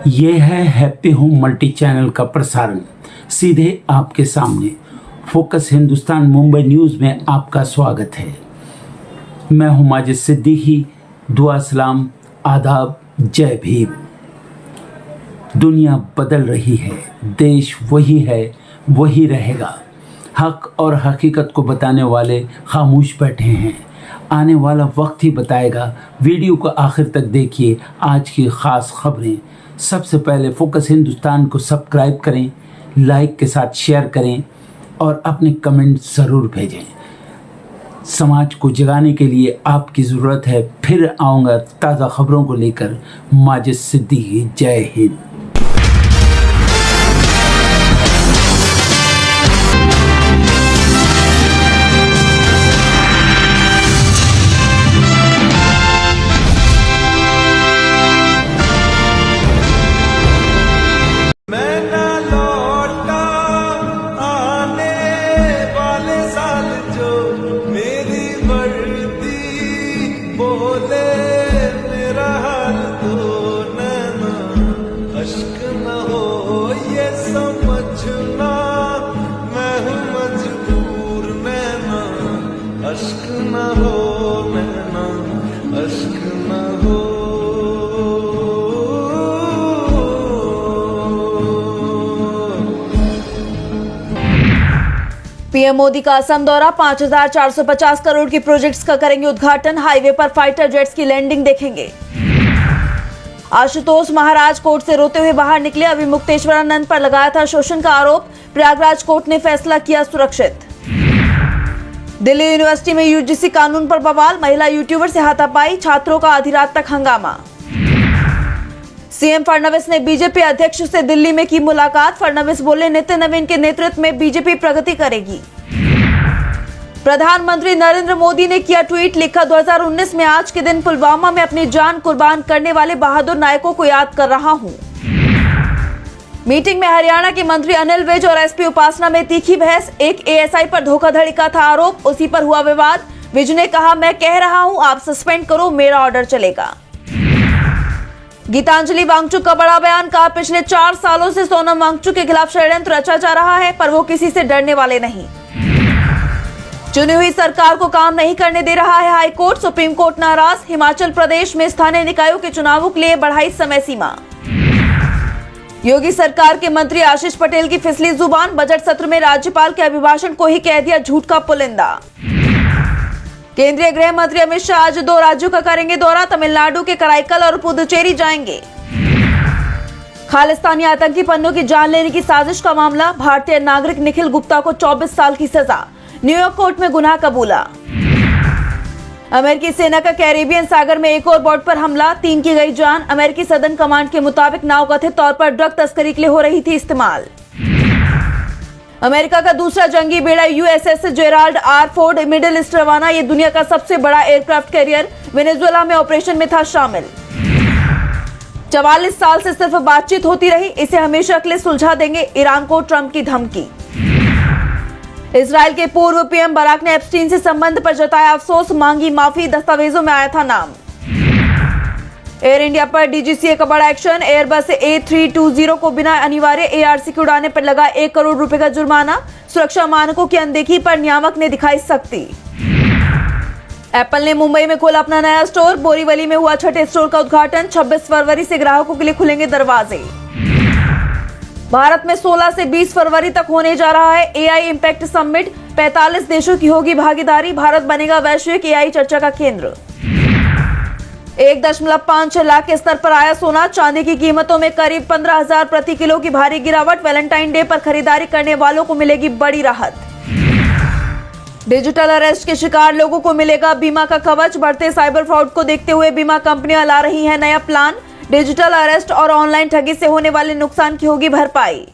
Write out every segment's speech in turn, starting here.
ये है happy home multi channel का प्रसारण सीधे आपके सामने। फोकस हिंदुस्तान मुंबई न्यूज़ में आपका स्वागत है। मैं हूं माजिद सिद्दीकी। दुआ सलाम, आदाब, जय भीम। दुनिया बदल रही है, देश वही है, वही रहेगा। हक और हकीकत को बताने वाले खामोश बैठे हैं। आने वाला वक्त ही बताएगा। वीडियो को आखिर तक देखिए। आज की ख़ास खबरें। सबसे पहले फोकस हिंदुस्तान को सब्सक्राइब करें, लाइक के साथ शेयर करें और अपने कमेंट ज़रूर भेजें। समाज को जगाने के लिए आपकी ज़रूरत है। फिर आऊँगा ताज़ा खबरों को लेकर। माजिद सिद्दीकी, जय हिंद। पीएम मोदी का असम दौरा। 5,450 करोड़ की प्रोजेक्ट्स का करेंगे उद्घाटन। हाईवे पर फाइटर जेट्स की लैंडिंग देखेंगे। आशुतोष महाराज कोर्ट से रोते हुए बाहर निकले। अभिमुक्तेश्वरानंद पर लगाया था शोषण का आरोप। प्रयागराज कोर्ट ने फैसला किया सुरक्षित। दिल्ली यूनिवर्सिटी में यूजीसी कानून पर बवाल। महिला यूट्यूबर से हाथापाई, छात्रों का आधी रात तक हंगामा। सीएम फडणवीस ने बीजेपी अध्यक्ष से दिल्ली में की मुलाकात। फडणवीस बोले, नितिन नवीन के नेतृत्व में बीजेपी प्रगति करेगी। प्रधानमंत्री नरेंद्र मोदी ने किया ट्वीट, लिखा 2019 में आज के दिन पुलवामा में अपनी जान कुर्बान करने वाले बहादुर नायकों को याद कर रहा हूं। मीटिंग में हरियाणा के मंत्री अनिल विज और एसपी उपासना में तीखी बहस। एक एएसआई पर धोखाधड़ी का था आरोप, उसी पर हुआ विवाद। विज ने कहा, मैं कह रहा हूं आप सस्पेंड करो, मेरा ऑर्डर चलेगा। गीतांजलि वांगचुक का बड़ा बयान, कहा पिछले 4 सालों से सोनम वांगचुक के खिलाफ षड्यंत्र रचा जा रहा है, पर वो किसी से डरने वाले नहीं। चुनी हुई सरकार को काम नहीं करने दे रहा है हाईकोर्ट। सुप्रीम कोर्ट नाराज। हिमाचल प्रदेश में स्थानीय निकायों के चुनावों के लिए बढ़ाई समय सीमा। योगी सरकार के मंत्री आशीष पटेल की फिसली जुबान। बजट सत्र में राज्यपाल के अभिभाषण को ही कह दिया झूठ का पुलिंदा। केंद्रीय गृह मंत्री अमित शाह आज 2 राज्यों का करेंगे दौरा। तमिलनाडु के कराईकल और पुदुचेरी जाएंगे। खालिस्तानी आतंकी पन्नों की जान लेने की साजिश का मामला। भारतीय नागरिक निखिल गुप्ता को 24 साल की सजा। न्यूयॉर्क कोर्ट में गुनाह कबूला। अमेरिकी सेना का कैरेबियन सागर में एक और बोट पर हमला, 3 की गई जान। अमेरिकी सदर्न कमांड के मुताबिक नाव कथित तौर पर ड्रग तस्करी के लिए हो रही थी इस्तेमाल। अमेरिका का दूसरा जंगी बेड़ा USS Gerald R Ford middle east रवाना। ये दुनिया का सबसे बड़ा एयरक्राफ्ट कैरियर वेनेजुएला में ऑपरेशन में था शामिल। 44 साल से सिर्फ बातचीत होती रही, इसे हमेशा के लिए सुलझा देंगे, ईरान को ट्रंप की धमकी। इजराइल के पूर्व पीएम बराक ने एप्स्टीन से संबंध पर जताया अफसोस, मांगी माफी, दस्तावेजों में आया था नाम। एयर इंडिया पर डीजीसीए का बड़ा एक्शन। एयरबस A320 को बिना अनिवार्य एआरसी की उड़ाने पर लगा 1 करोड़ रुपए का जुर्माना। सुरक्षा मानकों की अनदेखी पर नियामक ने दिखाई सख्ती। एप्पल ने मुंबई में खोला अपना नया स्टोर। बोरीवली में हुआ छठे स्टोर का उद्घाटन। 26 फरवरी से ग्राहकों के लिए खुलेंगे दरवाजे। भारत में 16 से 20 फरवरी तक होने जा रहा है एआई इम्पैक्ट समिट। 45 देशों की होगी भागीदारी। भारत बनेगा वैश्विक एआई चर्चा का केंद्र। 1.56 लाख के स्तर पर आया सोना। चांदी की कीमतों में करीब 15,000 प्रति किलो की भारी गिरावट। वैलेंटाइन डे पर खरीदारी करने वालों को मिलेगी बड़ी राहत। डिजिटल अरेस्ट के शिकार लोगों को मिलेगा बीमा का कवच। बढ़ते साइबर फ्रॉड को देखते हुए बीमा कंपनियां ला रही हैं नया प्लान। डिजिटल अरेस्ट और ऑनलाइन ठगी से होने वाले नुकसान की होगी भरपाई।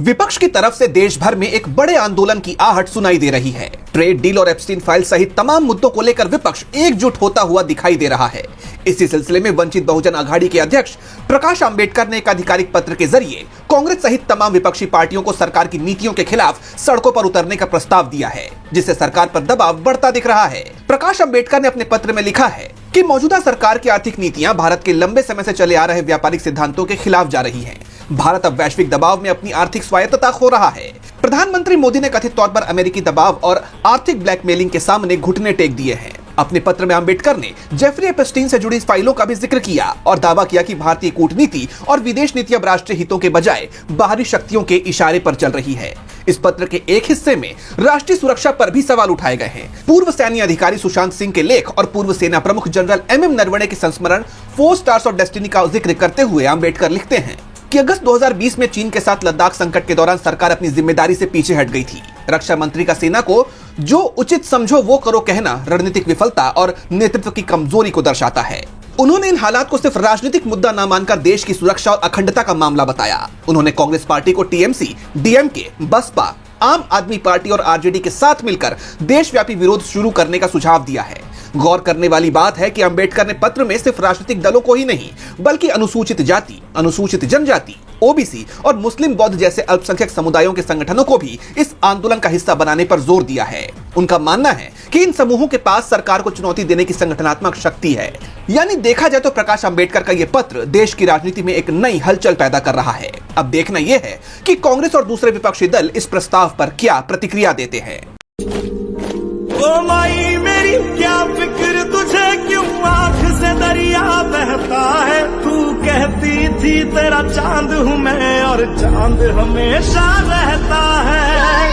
विपक्ष की तरफ से देश भर में एक बड़े आंदोलन की आहट सुनाई दे रही है। ट्रेड डील और एप्स्टीन फाइल सहित तमाम मुद्दों को लेकर विपक्ष एकजुट होता हुआ दिखाई दे रहा है। इसी सिलसिले में वंचित बहुजन आघाड़ी के अध्यक्ष प्रकाश आंबेडकर ने एक आधिकारिक पत्र के जरिए कांग्रेस सहित तमाम विपक्षी पार्टियों को सरकार की नीतियों के खिलाफ सड़कों पर उतरने का प्रस्ताव दिया है, जिससे सरकार पर दबाव बढ़ता दिख रहा है। प्रकाश आंबेडकर ने अपने पत्र में लिखा है कि मौजूदा सरकार की आर्थिक नीतियां भारत के लंबे समय से चले आ रहे व्यापारिक सिद्धांतों के खिलाफ जा रही हैं। भारत अब वैश्विक दबाव में अपनी आर्थिक स्वायत्तता खो रहा है। प्रधानमंत्री मोदी ने कथित तौर पर अमेरिकी दबाव और आर्थिक ब्लैकमेलिंग के सामने घुटने टेक दिए हैं। अपने पत्र में आंबेडकर ने जेफरी एप्स्टीन से जुड़ी फाइलों का भी जिक्र किया और दावा किया कि भारतीय कूटनीति और विदेश नीति अब राष्ट्रीय हितों के बजाय बाहरी शक्तियों के इशारे पर चल रही है। इस पत्र के एक हिस्से में राष्ट्रीय सुरक्षा पर भी सवाल उठाए गए हैं। पूर्व सैन्य अधिकारी सुशांत सिंह के लेख और पूर्व सेना प्रमुख जनरल MM नरवणे के संस्मरण 4 स्टार्स ऑफ डेस्टिनी का जिक्र करते हुए आंबेडकर लिखते हैं कि अगस्त 2020 में चीन के साथ लद्दाख संकट के दौरान सरकार अपनी जिम्मेदारी से पीछे हट गई थी। रक्षा मंत्री का सेना को जो उचित समझो वो करो कहना रणनीतिक विफलता और नेतृत्व की कमजोरी को दर्शाता है। उन्होंने इन हालात को सिर्फ राजनीतिक मुद्दा न मानकर देश की सुरक्षा और अखंडता का मामला बताया। उन्होंने कांग्रेस पार्टी को TMC, DMK, बसपा, आम आदमी पार्टी और RJD के साथ मिलकर देशव्यापी विरोध शुरू करने का सुझाव दिया है। गौर करने वाली बात है कि अंबेडकर ने पत्र में सिर्फ राजनीतिक दलों को ही नहीं बल्कि अनुसूचित जाति, अनुसूचित जनजाति, OBC और मुस्लिम बौद्ध जैसे अल्पसंख्यक समुदायों के संगठनों को भी इस आंदोलन का हिस्सा बनाने पर जोर दिया है। उनका मानना है कि इन समूहों के पास सरकार को चुनौती देने की संगठनात्मक शक्ति है। यानी देखा जाए तो प्रकाश आंबेडकर का यह पत्र देश की राजनीति में एक नई हलचल पैदा कर रहा है। अब देखना यह है कि कांग्रेस और दूसरे विपक्षी दल इस प्रस्ताव पर क्या प्रतिक्रिया देते हैं। ओ माई मेरी क्या फिक्र तुझे, क्यों आंख से दरिया बहता है। तू कहती थी तेरा चांद हूँ मैं और चांद हमेशा रहता है।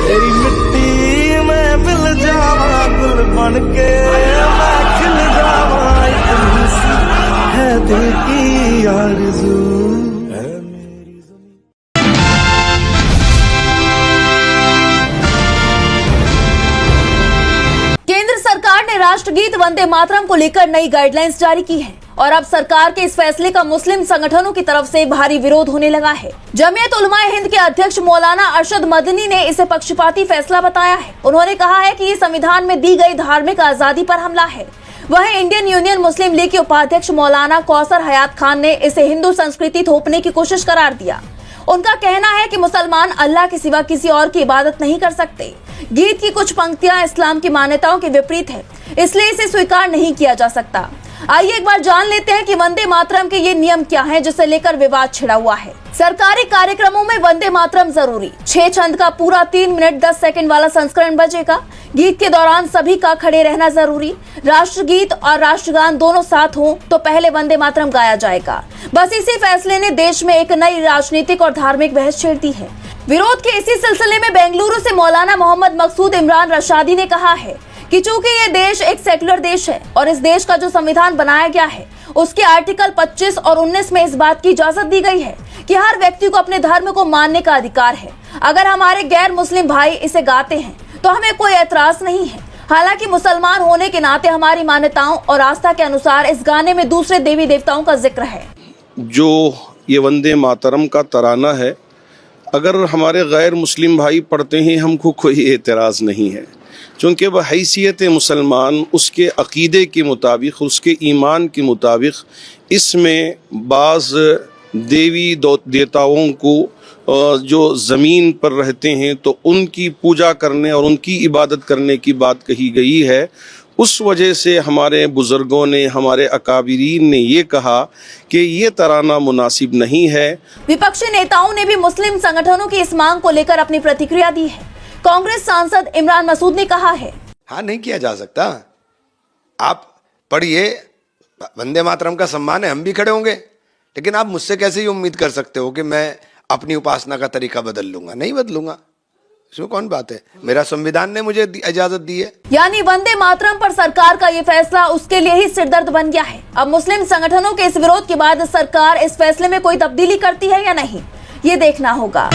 तेरी मिट्टी में मिल जावा गुल बन के मैं खिल जावा, इतनी सी है दिल की आरज़ू। सरकार ने राष्ट्रगीत वंदे मातरम को लेकर नई गाइडलाइंस जारी की है और अब सरकार के इस फैसले का मुस्लिम संगठनों की तरफ से भारी विरोध होने लगा है। जमीयत उलमा हिंद के अध्यक्ष मौलाना अरशद मदनी ने इसे पक्षपाती फैसला बताया है। उन्होंने कहा है कि ये संविधान में दी गई धार्मिक आजादी पर हमला है। वहीं इंडियन यूनियन मुस्लिम लीग के उपाध्यक्ष मौलाना कौसर हयात खान ने इसे हिंदू संस्कृति थोपने की कोशिश करार दिया। उनका कहना है कि मुसलमान अल्लाह के सिवा किसी और की इबादत नहीं कर सकते। गीत की कुछ पंक्तियां इस्लाम की मान्यताओं के विपरीत है, इसलिए इसे स्वीकार नहीं किया जा सकता। आइए एक बार जान लेते हैं कि वंदे मातरम के ये नियम क्या हैं, जिसे लेकर विवाद छिड़ा हुआ है। सरकारी कार्यक्रमों में वंदे मातरम जरूरी। 6 छंद का पूरा 3 मिनट 10 सेकंड वाला संस्करण बजेगा। गीत के दौरान सभी का खड़े रहना जरूरी। राष्ट्रगीत और राष्ट्रगान दोनों साथ हों तो पहले वंदे मातरम गाया जाएगा। बस इसी फैसले ने देश में एक नई राजनीतिक और धार्मिक बहस छेड़ दी है। विरोध के इसी सिलसिले में बेंगलुरु से मौलाना मोहम्मद मकसूद इमरान रशादी ने कहा है कि चूंकि ये देश एक सेक्युलर देश है और इस देश का जो संविधान बनाया गया है उसके आर्टिकल 25 और 19 में इस बात की इजाजत दी गई है कि हर व्यक्ति को अपने धर्म को मानने का अधिकार है। अगर हमारे गैर मुस्लिम भाई इसे गाते हैं तो हमें कोई एतराज नहीं है। हालांकि मुसलमान होने के नाते हमारी मान्यताओं और आस्था के अनुसार इस गाने में दूसरे देवी देवताओं का जिक्र है। जो ये वंदे मातरम का तराना है, अगर हमारे गैर मुस्लिम भाई पढ़ते हैं हमको कोई एतराज़ नहीं है, क्योंकि वह हैसियत मुसलमान उसके अक़ीदे के मुताबिक, उसके ईमान के मुताबिक इसमें बाज़ देवी देवताओं को जो ज़मीन पर रहते हैं तो उनकी पूजा करने और उनकी इबादत करने की बात कही गई है। उस वजह से हमारे बुजुर्गों ने, हमारे अकाबिरीन ने ये कहा कि ये तराना मुनासिब नहीं है। विपक्षी नेताओं ने भी मुस्लिम संगठनों की इस मांग को लेकर अपनी प्रतिक्रिया दी है। कांग्रेस सांसद इमरान मसूद ने कहा है, हाँ, नहीं किया जा सकता। आप पढ़िए, वंदे मातरम का सम्मान है, हम भी खड़े होंगे, लेकिन आप मुझसे कैसे ये उम्मीद कर सकते हो कि मैं अपनी उपासना का तरीका बदल लूंगा? नहीं बदलूंगा, इसमें कौन बात है। मेरा संविधान ने मुझे इजाजत दी है। यानी वंदे मातरम पर सरकार का ये फैसला उसके लिए ही सिरदर्द बन गया है। अब मुस्लिम संगठनों के इस विरोध के बाद सरकार इस फैसले में कोई तब्दीली करती है या नहीं, ये देखना होगा।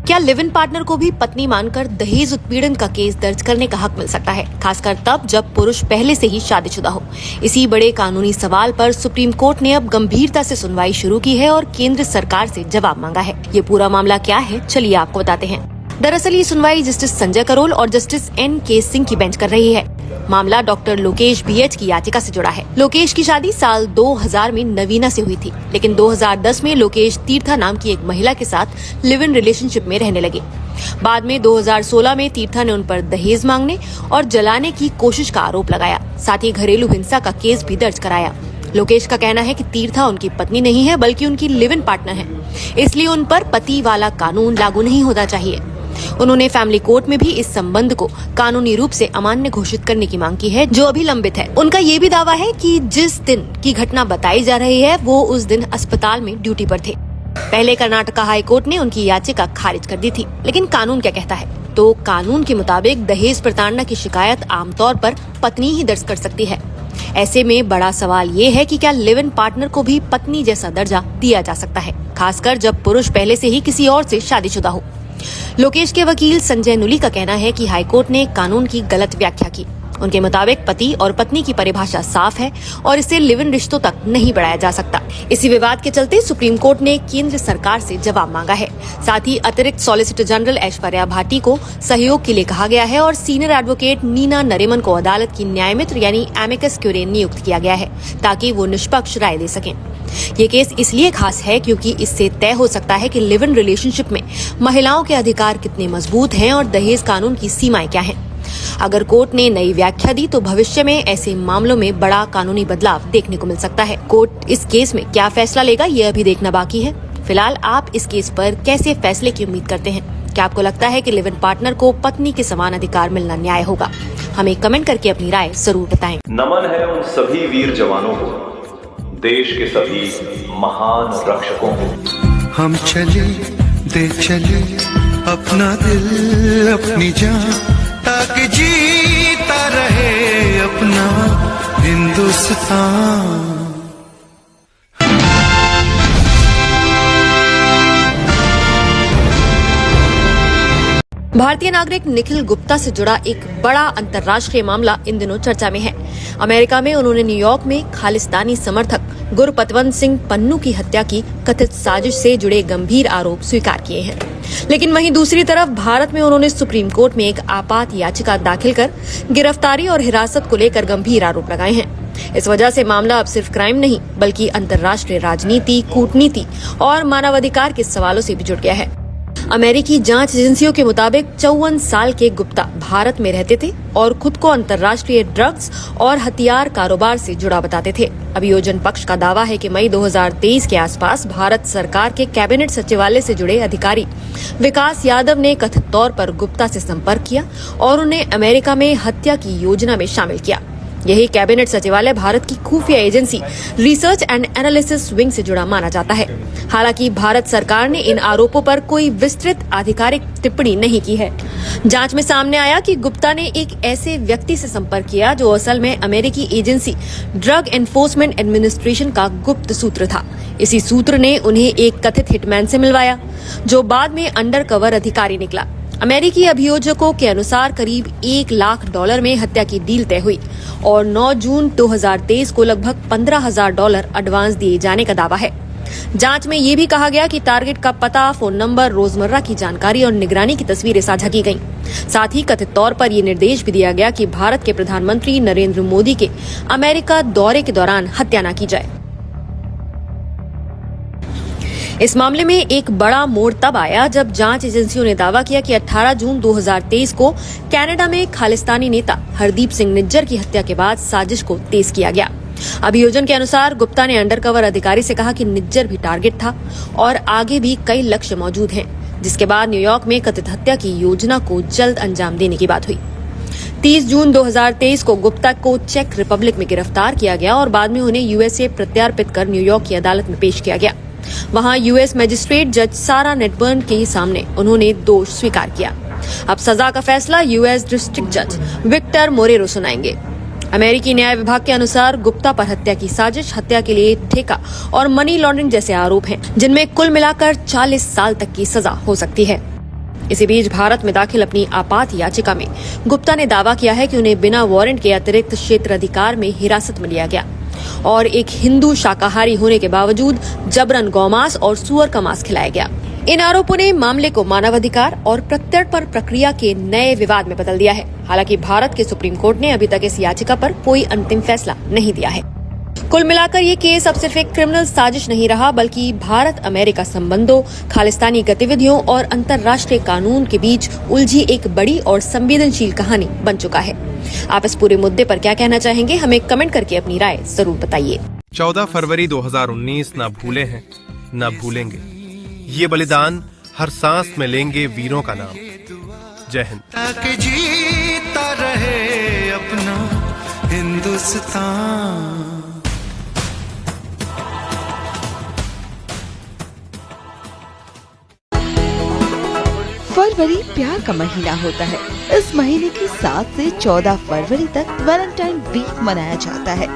क्या लिव इन पार्टनर को भी पत्नी मानकर दहेज उत्पीड़न का केस दर्ज करने का हक मिल सकता है, खासकर तब जब पुरुष पहले से ही शादीशुदा हो? इसी बड़े कानूनी सवाल पर सुप्रीम कोर्ट ने अब गंभीरता से सुनवाई शुरू की है और केंद्र सरकार से जवाब मांगा है। ये पूरा मामला क्या है, चलिए आपको बताते हैं। दरअसल ये सुनवाई जस्टिस संजय करोल और जस्टिस NK सिंह की बेंच कर रही है। मामला डॉक्टर लोकेश BH की याचिका से जुड़ा है। लोकेश की शादी साल 2000 में नवीना से हुई थी, लेकिन 2010 में लोकेश तीर्था नाम की एक महिला के साथ लिव इन रिलेशनशिप में रहने लगे। बाद में 2016 में तीर्था ने उन पर दहेज मांगने और जलाने की कोशिश का आरोप लगाया, साथ ही घरेलू हिंसा का केस भी दर्ज कराया। लोकेश का कहना है कि तीर्था उनकी पत्नी नहीं है बल्कि उनकी लिव इन पार्टनर है, इसलिए उन पर पति वाला कानून लागू नहीं होना चाहिए। उन्होंने फैमिली कोर्ट में भी इस संबंध को कानूनी रूप से अमान्य घोषित करने की मांग की है, जो अभी लंबित है। उनका ये भी दावा है कि जिस दिन की घटना बताई जा रही है वो उस दिन अस्पताल में ड्यूटी पर थे। पहले कर्नाटका हाई कोर्ट ने उनकी याचिका खारिज कर दी थी, लेकिन कानून क्या कहता है? तो कानून के मुताबिक दहेज प्रताड़ना की शिकायत आमतौर पर पत्नी ही दर्ज कर सकती है। ऐसे में बड़ा सवाल ये है कि क्या लिव इन पार्टनर को भी पत्नी जैसा दर्जा दिया जा सकता है, खासकर जब पुरुष पहले से ही किसी और से शादीशुदा हो? लोकेश के वकील संजय नुली का कहना है कि हाईकोर्ट ने कानून की गलत व्याख्या की। उनके मुताबिक पति और पत्नी की परिभाषा साफ है और इसे लिव इन रिश्तों तक नहीं बढ़ाया जा सकता। इसी विवाद के चलते सुप्रीम कोर्ट ने केंद्र सरकार से जवाब मांगा है। साथ ही अतिरिक्त सॉलिसिटर जनरल ऐश्वर्या भाटी को सहयोग के लिए कहा गया है और सीनियर एडवोकेट नीना नरीमन को अदालत की न्यायमित्र यानी एमिकस क्यूरे नियुक्त किया गया है, ताकि वो निष्पक्ष राय दे सकें। ये केस इसलिए खास है क्योंकि इससे तय हो सकता है कि लिव इन रिलेशनशिप में महिलाओं के अधिकार कितने मजबूत हैं और दहेज कानून की सीमाएं क्या हैं। अगर कोर्ट ने नई व्याख्या दी तो भविष्य में ऐसे मामलों में बड़ा कानूनी बदलाव देखने को मिल सकता है। कोर्ट इस केस में क्या फैसला लेगा, ये अभी देखना बाकी है। फिलहाल आप इस केस पर कैसे फैसले की उम्मीद करते हैं? क्या आपको लगता है कि लिव इन पार्टनर को पत्नी के समान अधिकार मिलना न्याय होगा? हमें कमेंट करके अपनी राय जरूर बताएं। नमन है उन सभी वीर जवानों को, देश के सभी महान रक्षकों को। हम चले दे चले अपना दिल अपनी जान, ताकि जीता रहे अपना हिंदुस्तान। भारतीय नागरिक निखिल गुप्ता से जुड़ा एक बड़ा अंतर्राष्ट्रीय मामला इन दिनों चर्चा में है। अमेरिका में उन्होंने न्यूयॉर्क में खालिस्तानी समर्थक गुरपतवंत सिंह पन्नू की हत्या की कथित साजिश से जुड़े गंभीर आरोप स्वीकार किए हैं, लेकिन वहीं दूसरी तरफ भारत में उन्होंने सुप्रीम कोर्ट में एक आपात याचिका दाखिल कर गिरफ्तारी और हिरासत को लेकर गंभीर आरोप लगाए हैं। इस वजह से मामला अब सिर्फ क्राइम नहीं बल्कि अंतर्राष्ट्रीय राजनीति, कूटनीति और मानवाधिकार के सवालों से भी जुड़ गया है। अमेरिकी जांच एजेंसियों के मुताबिक 54 साल के गुप्ता भारत में रहते थे और खुद को अंतर्राष्ट्रीय ड्रग्स और हथियार कारोबार से जुड़ा बताते थे। अभियोजन पक्ष का दावा है कि मई 2023 के आसपास भारत सरकार के कैबिनेट सचिवालय से जुड़े अधिकारी विकास यादव ने कथित तौर पर गुप्ता से संपर्क किया और उन्हें अमेरिका में हत्या की योजना में शामिल किया। यही कैबिनेट सचिवालय भारत की खुफिया agency research and analysis wing से जुड़ा माना जाता है। हालांकि भारत सरकार ने इन आरोपों पर कोई विस्तृत आधिकारिक टिप्पणी नहीं की है। जांच में सामने आया कि गुप्ता ने एक ऐसे व्यक्ति से संपर्क किया जो असल में अमेरिकी एजेंसी ड्रग एनफोर्समेंट एडमिनिस्ट्रेशन का गुप्त सूत्र था। इसी सूत्र ने उन्हें एक कथित हिटमैन से मिलवाया, जो बाद में अंडरकवर अधिकारी निकला। अमेरिकी अभियोजकों के अनुसार करीब $1 लाख में हत्या की डील तय हुई और 9 जून 2023 को लगभग $15,000 एडवांस दिए जाने का दावा है। जांच में ये भी कहा गया कि टारगेट का पता, फोन नंबर, रोजमर्रा की जानकारी और निगरानी की तस्वीरें साझा की गईं। साथ ही कथित तौर पर ये निर्देश भी दिया गया कि भारत के प्रधानमंत्री नरेंद्र मोदी के अमेरिका दौरे के दौरान हत्या न की जाए। इस मामले में एक बड़ा मोड़ तब आया जब जांच एजेंसियों ने दावा किया कि 18 जून 2023 को कनाडा में खालिस्तानी नेता हरदीप सिंह निज्जर की हत्या के बाद साजिश को तेज किया गया। अभियोजन के अनुसार गुप्ता ने अंडरकवर अधिकारी से कहा कि निज्जर भी टारगेट था और आगे भी कई लक्ष्य मौजूद हैं, जिसके बाद न्यूयॉर्क में कथित हत्या की योजना को जल्द अंजाम देने की बात हुई। 30 जून 2023 को गुप्ता को चेक रिपब्लिक में गिरफ्तार किया गया और बाद में उन्हें यूएसए प्रत्यार्पित कर न्यूयॉर्क की अदालत में पेश किया गया। वहां यूएस मजिस्ट्रेट जज सारा नेटबर्न के सामने उन्होंने दोष स्वीकार किया। अब सजा का फैसला यूएस डिस्ट्रिक्ट जज विक्टर मोरेरो सुनाएंगे। अमेरिकी न्याय विभाग के अनुसार गुप्ता पर हत्या की साजिश, हत्या के लिए ठेका और मनी लॉन्ड्रिंग जैसे आरोप हैं, जिनमें कुल मिलाकर 40 साल तक की सजा हो सकती है। इसी बीच भारत में दाखिल अपनी आपात याचिका में गुप्ता ने दावा किया है कि उन्हें बिना वारंट के अतिरिक्त क्षेत्र अधिकार में हिरासत में लिया गया और एक हिंदू शाकाहारी होने के बावजूद जबरन गौमांस और सुअर का मांस खिलाया गया। इन आरोपों ने मामले को मानवाधिकार और प्रत्यर्पण प्रक्रिया के नए विवाद में बदल दिया है। हालांकि भारत के सुप्रीम कोर्ट ने अभी तक इस याचिका पर कोई अंतिम फैसला नहीं दिया है। कुल मिलाकर ये केस अब सिर्फ एक क्रिमिनल साजिश नहीं रहा, बल्कि भारत अमेरिका संबंधों, खालिस्तानी गतिविधियों और अंतर्राष्ट्रीय कानून के बीच उलझी एक बड़ी और संवेदनशील कहानी बन चुका है। आप इस पूरे मुद्दे पर क्या कहना चाहेंगे, हमें कमेंट करके अपनी राय जरूर बताइए। 14 फरवरी 2019 न भूले हैं न भूलेंगे। ये बलिदान हर सांस में लेंगे वीरों का नाम। जय हिंद। ताकि जीता रहे अपना हिंदुस्तान। फरवरी प्यार का महीना होता है। इस महीने की 7 से 14 फरवरी तक वैलेंटाइन वीक मनाया जाता है।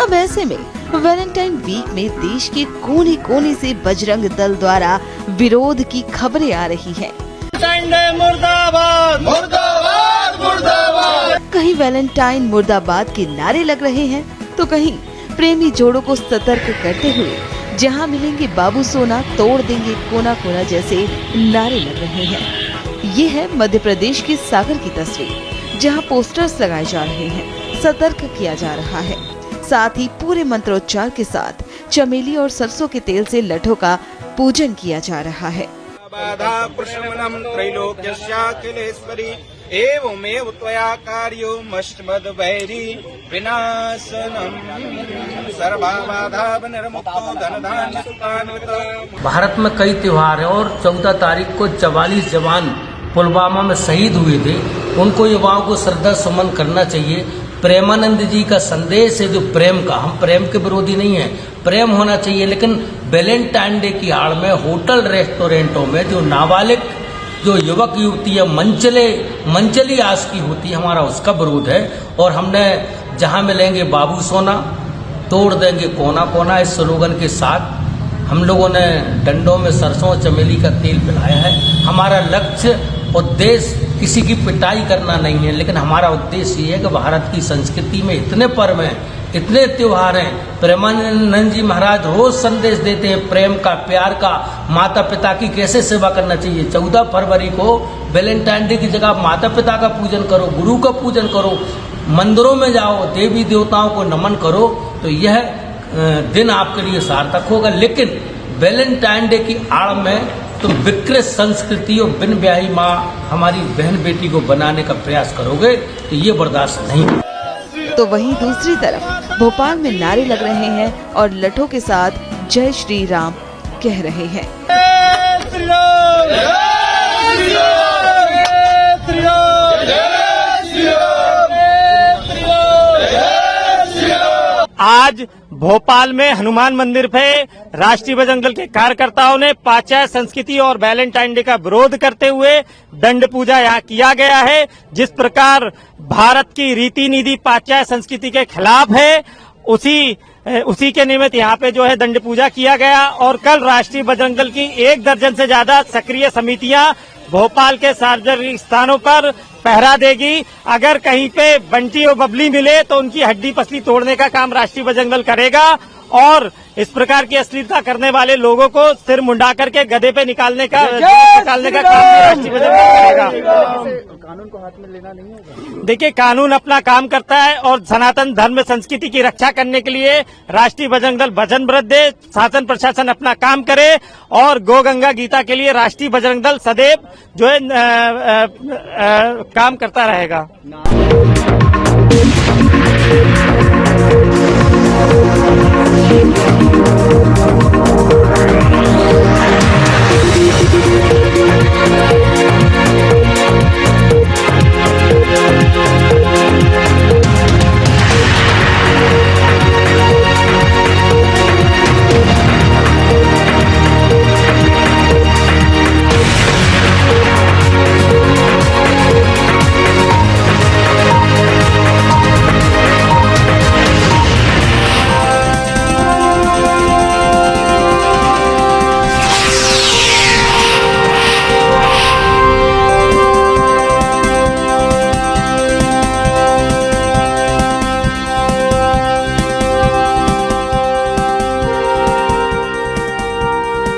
अब ऐसे में वैलेंटाइन वीक में देश के कोने कोने से बजरंग दल द्वारा विरोध की खबरें आ रही हैं। मुर्दाबाद मुर्दाबाद मुर्दाबाद। कहीं वैलेंटाइन मुर्दाबाद के नारे लग रहे हैं तो कहीं प्रेमी जोड़ों को सतर्क करते हुए जहां मिलेंगे बाबू सोना तोड़ देंगे कोना कोना जैसे नारे लग रहे हैं। ये है मध्य प्रदेश के सागर की तस्वीर, जहां पोस्टर्स लगाए जा रहे हैं, सतर्क किया जा रहा है। साथ ही पूरे मंत्रोच्चार के साथ चमेली और सरसों के तेल से लठों का पूजन किया जा रहा है। बाधा प्रशमनम त्रैलोक्यस्याखिलेश्वरी एवमेव त्वया कार्यो मष्टमद वैरी विनाशनम सर्वबाधा निर्मुक्तो धनधान्य सुखान्वितः। भारत में कई त्योहार हैं और 14 तारीख को 44 जवान पुलवामा में शहीद हुए थे। उनको युवाओं को श्रद्धा सुमन करना चाहिए। प्रेमानंद जी का संदेश है जो प्रेम का, हम प्रेम के विरोधी नहीं है, प्रेम होना चाहिए। लेकिन वैलेंटाइन डे की आड़ में होटल रेस्टोरेंटों में जो नाबालिग जो युवक युवती मंचली आशिकी होती है, हमारा उसका विरोध है। और हमने जहां मिलेंगे बाबू सोना तोड़ देंगे कोना कोना इस स्लोगन के साथ हम लोगों ने डंडों में सरसों चमेली का तेल पिलाया है। हमारा लक्ष्य उद्देश्य किसी की पिटाई करना नहीं है, लेकिन हमारा उद्देश्य ये है कि भारत की संस्कृति में इतने पर्व हैं, इतने त्योहार हैं। प्रेमानंद जी महाराज रोज संदेश देते हैं प्रेम का, प्यार का, माता पिता की कैसे सेवा करना चाहिए। 14 फरवरी को वैलेंटाइन डे की जगह माता पिता का पूजन करो, गुरु का पूजन करो, मंदिरों में जाओ, देवी देवताओं को नमन करो, तो यह दिन आपके लिए सार्थक होगा। लेकिन वैलेंटाइन डे की आड़ में तो विकृत संस्कृति और बिन ब्याही माँ हमारी बहन बेटी को बनाने का प्रयास करोगे तो ये बर्दाश्त नहीं। तो वहीं दूसरी तरफ भोपाल में नारे लग रहे हैं और लठों के साथ जय श्री राम कह रहे हैं। आज भोपाल में हनुमान मंदिर पे राष्ट्रीय बजरंग दल के कार्यकर्ताओं ने पाश्चात्य संस्कृति और वैलेंटाइन डे का विरोध करते हुए दंड पूजा यहाँ किया गया है। जिस प्रकार भारत की रीति नीति पाश्चात्य संस्कृति के खिलाफ है, उसी के निमित्त यहाँ पे जो है दंड पूजा किया गया। और कल राष्ट्रीय बजरंग दल की 1 दर्जन से ज्यादा सक्रिय समितियां भोपाल के सार्वजनिक स्थानों पर पहरा देगी। अगर कहीं पे बंटी और बबली मिले तो उनकी हड्डी पसली तोड़ने का काम राष्ट्रीय बजरंग दल करेगा और इस प्रकार की अश्लीलता करने वाले लोगों को सिर मुंडा करके गधे पे निकालने का काम राष्ट्रीय बजरंग दल करेगा। कानून को हाथ में लेना नहीं होगा। देखिए, कानून अपना काम करता है और सनातन धर्म संस्कृति की रक्षा करने के लिए राष्ट्रीय बजरंग दल वचनबद्ध है। शासन प्रशासन अपना काम करे और गौ गंगा गीता के लिए राष्ट्रीय बजरंग दल सदैव जो है काम करता रहेगा।